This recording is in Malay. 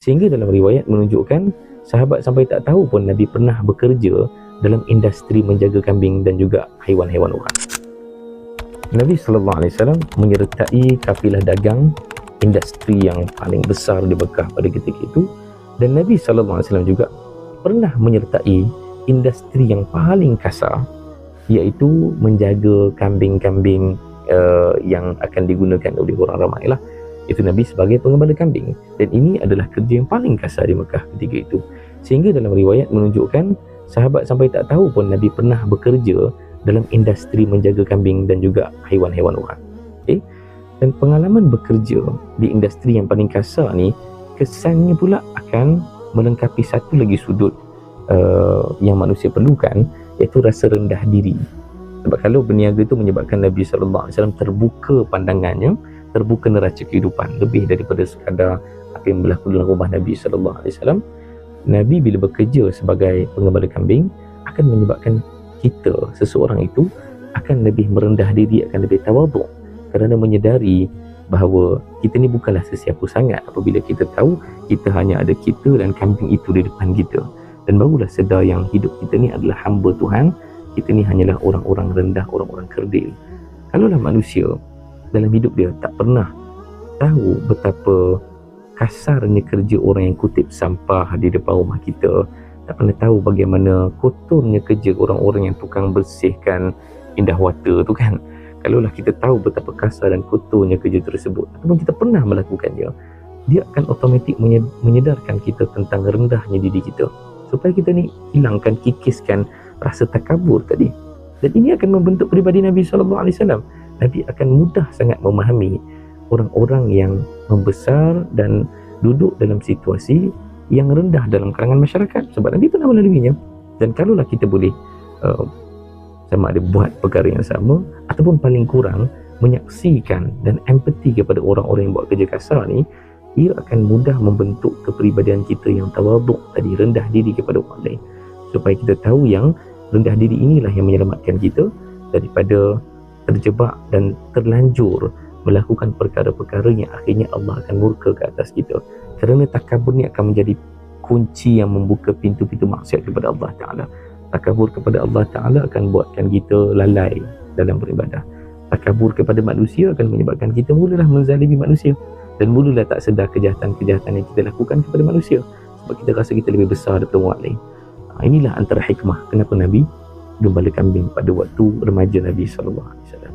Sehingga dalam riwayat menunjukkan sahabat sampai tak tahu pun Nabi pernah bekerja dalam industri menjaga kambing dan juga haiwan-haiwan orang. Nabi SAW menyertai kafilah dagang industri yang paling besar di Mekah pada ketika itu, dan Nabi SAW juga pernah menyertai industri yang paling kasar, iaitu menjaga kambing-kambing yang akan digunakan oleh orang ramai lah. Itu Nabi sebagai pengembala kambing, dan ini adalah kerja yang paling kasar di Mekah ketika itu. Sehingga dalam riwayat menunjukkan sahabat sampai tak tahu pun Nabi pernah bekerja dalam industri menjaga kambing dan juga haiwan-haiwan orang. Okay? Dan pengalaman bekerja di industri yang paling kasar ni, kesannya pula akan melengkapi satu lagi sudut yang manusia perlukan, iaitu rasa rendah diri. Sebab kalau berniaga itu menyebabkan Nabi SAW terbuka pandangannya, terbuka neraca kehidupan lebih daripada sekadar apa yang berlaku dalam rumah Nabi SAW. Nabi bila bekerja sebagai pengembala kambing akan menyebabkan kita, seseorang itu akan lebih merendah diri, akan lebih tawaduk, kerana menyedari bahawa kita ni bukanlah sesiapa sangat apabila kita tahu kita hanya ada kita dan kambing itu di depan kita. Dan barulah sedar yang hidup kita ni adalah hamba Tuhan, kita ni hanyalah orang-orang rendah, orang-orang kerdil. Kalaulah manusia dalam hidup dia tak pernah tahu betapa kasarnya kerja orang yang kutip sampah di depan rumah kita, tak pernah tahu bagaimana kotornya kerja orang-orang yang tukang bersihkan indah wata tu kan. Kalaulah kita tahu betapa kasar dan kotornya kerja tersebut, ataupun kita pernah melakukannya, dia akan automatik menyedarkan kita tentang rendahnya diri kita, supaya kita ni hilangkan, kikiskan rasa takabur tadi. Dan ini akan membentuk peribadi Nabi SAW. Nabi akan mudah sangat memahami orang-orang yang membesar dan duduk dalam situasi yang rendah dalam kalangan masyarakat, sebab Nabi pernah melaluinya. Dan kalaulah kita boleh sama ada buat perkara yang sama, ataupun paling kurang menyaksikan dan empati kepada orang-orang yang buat kerja kasar ni, ia akan mudah membentuk kepribadian kita yang tawaduk tadi, rendah diri kepada orang lain, supaya kita tahu yang rendah diri inilah yang menyelamatkan kita daripada terjebak dan terlanjur melakukan perkara-perkara yang akhirnya Allah akan murka ke atas kita. Kerana takabur ni akan menjadi kunci yang membuka pintu-pintu maksiat kepada Allah Ta'ala. Takabur kepada Allah Ta'ala akan buatkan kita lalai dalam beribadah. Takabur kepada manusia akan menyebabkan kita mulalah menzalimi manusia, dan mulalah tak sedar kejahatan-kejahatan yang kita lakukan kepada manusia, sebab kita rasa kita lebih besar daripada orang lain. Inilah antara hikmah kenapa Nabi gembala kambing pada waktu remaja Nabi SAW.